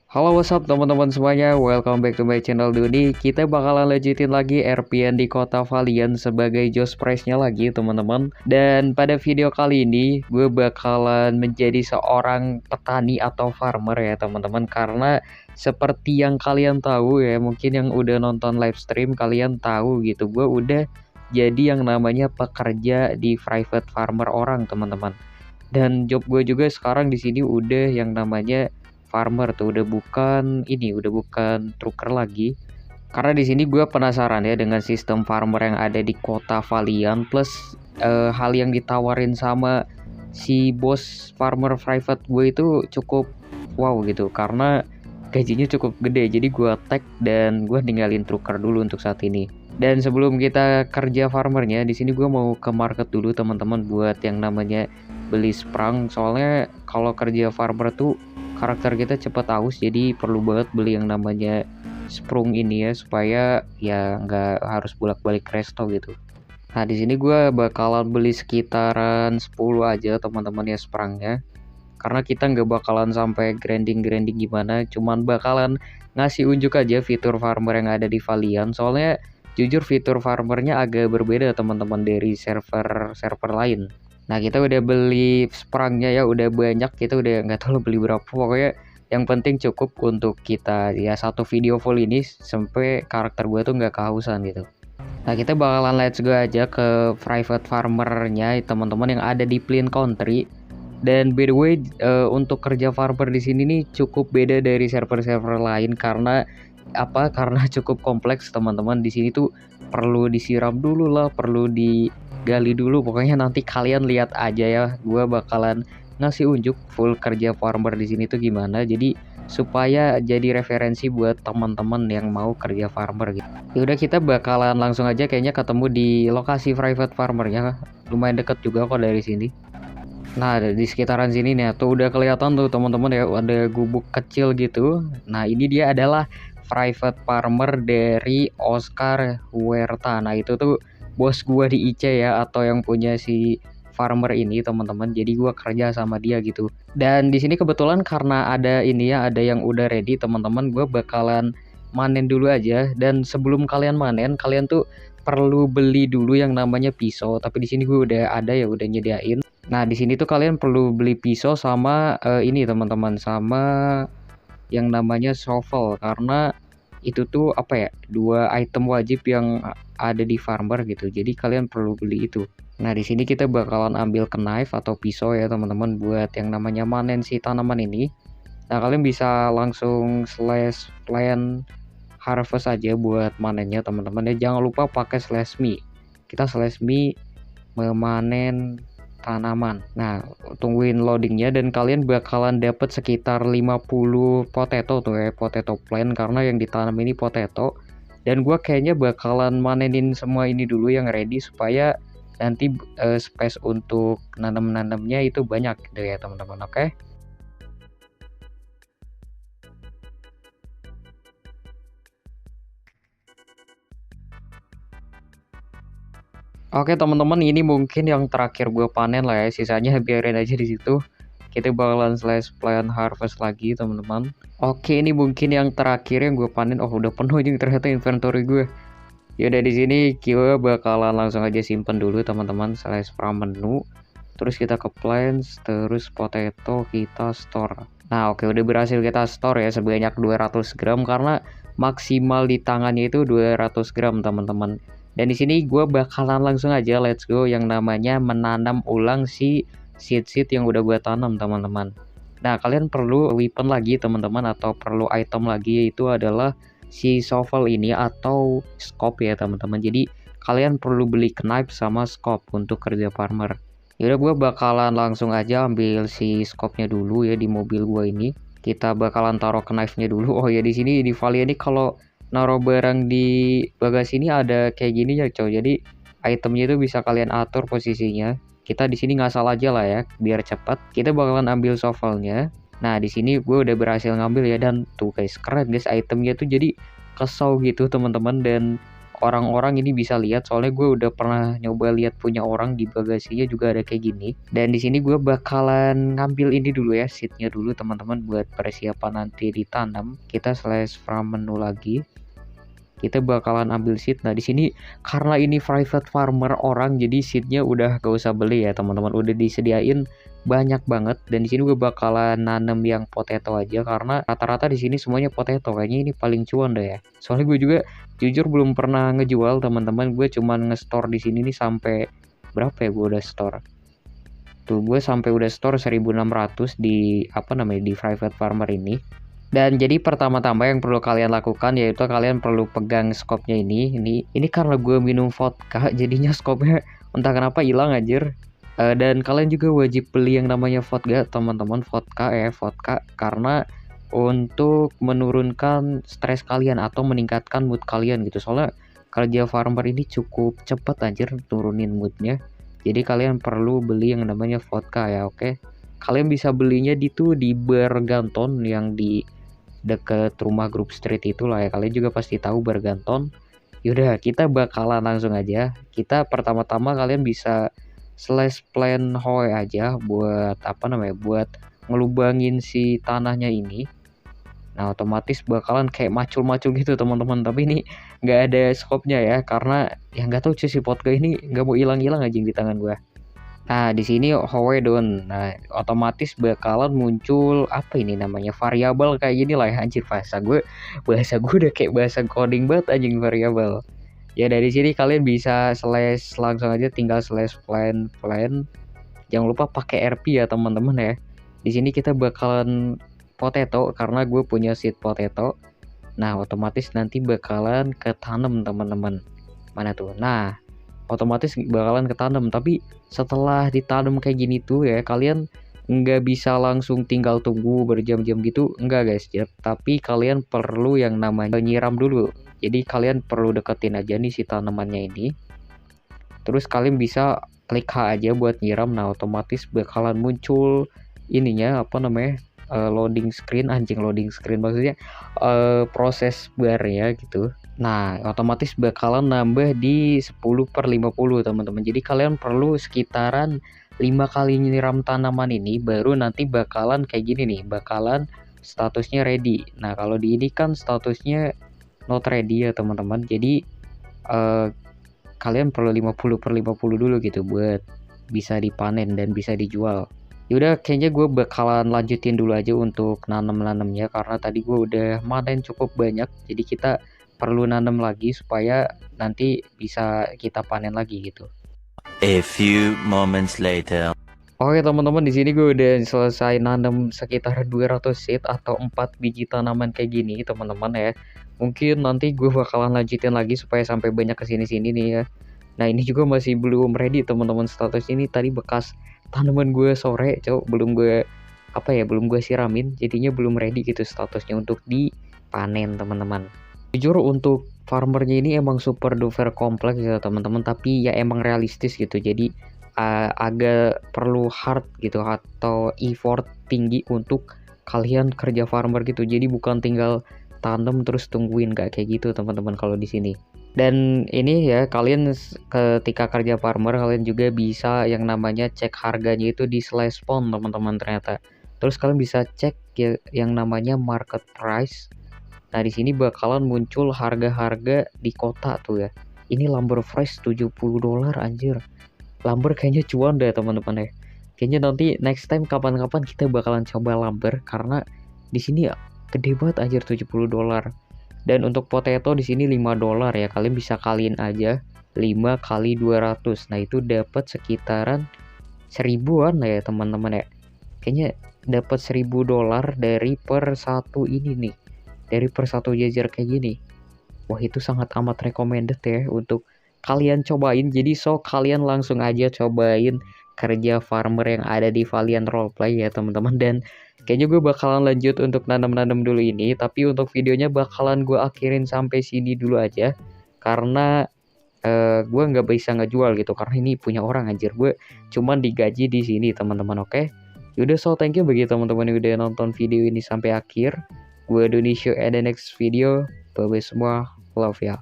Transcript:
Halo, what's up teman-teman semuanya, welcome back to my channel Doni. Kita bakalan lanjutin lagi RPN di kota Valiant sebagai Josh Price-nya lagi teman-teman. Dan pada video kali ini gue bakalan menjadi seorang petani atau farmer ya teman-teman. Karena seperti yang kalian tahu ya, mungkin yang udah nonton live stream kalian tahu gitu, gue udah jadi yang namanya pekerja di private farmer orang teman-teman. Dan job gue juga sekarang di sini udah yang namanya farmer tuh, udah bukan trucker lagi. Karena di sini gue penasaran ya dengan sistem farmer yang ada di kota Valiant plus hal yang ditawarin sama si bos farmer private gue itu cukup wow gitu karena gajinya cukup gede. Jadi gue tag dan gue ninggalin trucker dulu untuk saat ini. Dan sebelum kita kerja farmernya, di sini gue mau ke market dulu teman-teman buat yang namanya beli sprang. Soalnya kalau kerja farmer tuh karakter kita cepat aus, jadi perlu banget beli yang namanya sprung ini ya supaya ya nggak harus bolak-balik resto gitu. Nah di sini gue bakalan beli sekitaran 10 aja teman-teman ya sprangnya, karena kita nggak bakalan sampai grinding gimana, cuman bakalan ngasih unjuk aja fitur farmer yang ada di Valiant. Soalnya jujur fitur farmernya agak berbeda teman-teman dari server lain. Nah kita udah beli sprangnya ya, udah banyak, kita udah nggak tahu beli berapa, pokoknya yang penting cukup untuk kita ya satu video full ini sampai karakter gue tuh nggak kehausan gitu. Nah kita bakalan let's go aja ke private farmernya teman-teman yang ada di Plain Country. Dan by the way untuk kerja farmer di sini nih cukup beda dari server-server lain karena apa? Karena cukup kompleks teman-teman. Di sini tuh perlu disiram dulu lah, perlu digali dulu. Pokoknya nanti kalian lihat aja ya. Gua bakalan ngasih unjuk full kerja farmer di sini tuh gimana. Jadi supaya jadi referensi buat teman-teman yang mau kerja farmer gitu. Yaudah kita bakalan langsung aja kayaknya ketemu di lokasi private farmernya. Lumayan deket juga kok dari sini. Nah, di sekitaran sini nih tuh udah kelihatan tuh teman-teman ya, ada gubuk kecil gitu. Nah, ini dia adalah private farmer dari Oscar Huerta. Nah, itu tuh bos gua di IC ya, atau yang punya si farmer ini teman-teman. Jadi gua kerja sama dia gitu. Dan di sini kebetulan karena ada ini ya, ada yang udah ready teman-teman, gua bakalan manen dulu aja. Dan sebelum kalian manen, kalian tuh perlu beli dulu yang namanya pisau. Tapi di sini gue udah ada ya, udah nyediain. Nah, di sini tuh kalian perlu beli pisau sama ini teman-teman, sama yang namanya shovel karena itu tuh apa ya, dua item wajib yang ada di farmer gitu. Jadi kalian perlu beli itu. Nah, di sini kita bakalan ambil knife atau pisau ya teman-teman buat yang namanya manen si tanaman ini. Nah, kalian bisa langsung slash plant harvest aja buat manennya teman-teman ya. Jangan lupa pakai slash me. Kita slash me memanen tanaman. Nah, tungguin loadingnya dan kalian bakalan dapat sekitar 50 potato tuh ya, potato plant karena yang ditanam ini potato. Dan gua kayaknya bakalan manenin semua ini dulu yang ready supaya nanti space untuk nanam-nanamnya itu banyak gitu ya teman-teman, oke? Oke teman-teman, ini mungkin yang terakhir gue panen lah ya, sisanya biarin aja di situ. Kita bakalan slash plant harvest lagi teman-teman. Oke, ini mungkin yang terakhir yang gue panen. Oh udah penuh juga ternyata inventory gue. Yaudah di sini gue bakalan langsung aja simpen dulu teman-teman, slash from menu. Terus kita ke plants, terus potato kita store. Nah oke, udah berhasil kita store ya sebanyak 200 gram karena maksimal di tangannya itu 200 gram teman-teman. Dan di sini gue bakalan langsung aja let's go yang namanya menanam ulang si seed yang udah gue tanam teman-teman. Nah kalian perlu weapon lagi teman-teman, atau perlu item lagi, yaitu adalah si shovel ini atau scope ya teman-teman. Jadi kalian perlu beli knife sama scope untuk kerja farmer. Yaudah gue bakalan langsung aja ambil si scope-nya dulu ya di mobil gue ini. Kita bakalan taruh knife-nya dulu. Oh ya di sini di Valiant ini kalau naruh barang di bagasi ini ada kayak gini ya cow. Jadi itemnya itu bisa kalian atur posisinya. Kita di sini ngasal aja lah ya biar cepat. Kita bakalan ambil shovelnya. Nah di sini gue udah berhasil ngambil ya, dan tuh guys keren guys itemnya tuh jadi kesau gitu teman-teman. Dan orang-orang ini bisa lihat, soalnya gue udah pernah nyoba lihat punya orang di bagasinya juga ada kayak gini. Dan di sini gue bakalan ngambil ini dulu ya, seatnya dulu teman-teman buat persiapan nanti ditanam. Kita slash from menu lagi. Kita bakalan ambil seat. Nah di sini karena ini private farmer orang, jadi seatnya udah gak usah beli ya teman-teman, udah disediain banyak banget. Dan di sini gue bakalan nanam yang potato aja karena rata-rata di sini semuanya potato. Kayaknya ini paling cuan deh ya. Soalnya gue juga jujur belum pernah ngejual teman-teman, gue cuman nge-store di sini nih sampai berapa ya gue udah store. Tuh gue sampai udah store 1600 di di private farmer ini. Dan jadi pertama-tama yang perlu kalian lakukan yaitu kalian perlu pegang skopnya ini. Ini karena gue minum vodka jadinya skopnya entah kenapa hilang anjir. Dan kalian juga wajib beli yang namanya vodka teman-teman, vodka karena untuk menurunkan stres kalian atau meningkatkan mood kalian gitu. Soalnya kerja farmer ini cukup cepet anjir turunin moodnya. Jadi kalian perlu beli yang namanya vodka ya, oke. Kalian bisa belinya di bar Ganton yang di deket rumah Group Street itulah ya, kalian juga pasti tahu Berganton. Yaudah kita bakalan langsung aja. Kita pertama-tama kalian bisa slash plan hoe aja buat buat ngelubangin si tanahnya ini. Nah otomatis bakalan kayak macul-macul gitu teman-teman, tapi ini nggak ada skopnya ya karena ya nggak tahu si vodka ini nggak mau hilang-hilang aja di tangan gua. Nah, di sini hoe down. Nah, otomatis bakalan muncul apa ini namanya variabel kayak gini lah ya, anjir bahasa gue udah kayak bahasa coding banget anjing variabel. Ya dari sini kalian bisa slash langsung aja tinggal slash plan. Jangan lupa pakai RP ya teman-teman ya. Di sini kita bakalan potato karena gue punya seed potato. Nah, otomatis nanti bakalan ketanam teman-teman. Mana tuh? Nah, otomatis bakalan ketanam, tapi setelah ditanam kayak gini tuh ya kalian nggak bisa langsung tinggal tunggu berjam-jam gitu, enggak guys ya, tapi kalian perlu yang namanya nyiram dulu. Jadi kalian perlu deketin aja nih si tanamannya ini, terus kalian bisa klik H aja buat nyiram. Nah otomatis bakalan muncul ininya loading screen, loading screen maksudnya proses barnya gitu. Nah otomatis bakalan nambah di 10/50 teman-teman. Jadi kalian perlu sekitaran 5 kali nyiram tanaman ini baru nanti bakalan kayak gini nih, bakalan statusnya ready. Nah kalau di ini kan statusnya not ready ya teman-teman. Jadi kalian perlu 50/50 dulu gitu buat bisa dipanen dan bisa dijual. Yaudah kayaknya gue bakalan lanjutin dulu aja untuk nanam-nanamnya karena tadi gue udah manen cukup banyak, jadi kita perlu nanam lagi supaya nanti bisa kita panen lagi gitu. A few moments later. Oke teman-teman, di sini gue udah selesai nanam sekitar 200 seed atau 4 biji tanaman kayak gini teman-teman ya. Mungkin nanti gue bakalan lanjutin lagi supaya sampai banyak kesini-sini nih ya. Nah ini juga masih belum ready teman-teman, status ini tadi bekas tanaman gue sore belum gue siramin, jadinya belum ready gitu statusnya untuk dipanen teman-teman. Jujur untuk farmernya ini emang super duper kompleks ya teman-teman, tapi ya emang realistis gitu. Jadi agak perlu hard gitu atau effort tinggi untuk kalian kerja farmer gitu. Jadi bukan tinggal tanam terus tungguin, gak kayak gitu teman-teman kalau di sini. Dan ini ya kalian ketika kerja farmer kalian juga bisa yang namanya cek harganya itu di slash spawn teman-teman ternyata. Terus kalian bisa cek ya, yang namanya market price. Nah di sini bakalan muncul harga-harga di kota tuh ya. Ini lumber fresh $70 anjir. Lumber kayaknya cuan deh teman-teman ya. Kayaknya nanti next time kapan-kapan kita bakalan coba lumber karena di sini ya gede banget anjir $70. Dan untuk potato di sini $5 ya. Kalian bisa kaliin aja 5 kali 200. Nah, itu dapat sekitaran 1000-an ya, teman-teman ya. Kayaknya dapat $1000 dari per satu ini nih. Dari per satu jajar kayak gini. Wah, itu sangat amat recommended ya untuk kalian cobain. Jadi kalian langsung aja cobain kerja farmer yang ada di Valiant Roleplay ya, teman-teman. Dan kayaknya gue bakalan lanjut untuk nanam-nanam dulu ini, tapi untuk videonya bakalan gue akhirin sampai sini dulu aja karena gue nggak bisa ngejual gitu karena ini punya orang anjir, gue cuman digaji di sini teman-teman. Oke, yaudah, thank you bagi teman-teman yang udah nonton video ini sampai akhir. Gue Doni, show at the next video. Bye bye semua, love ya.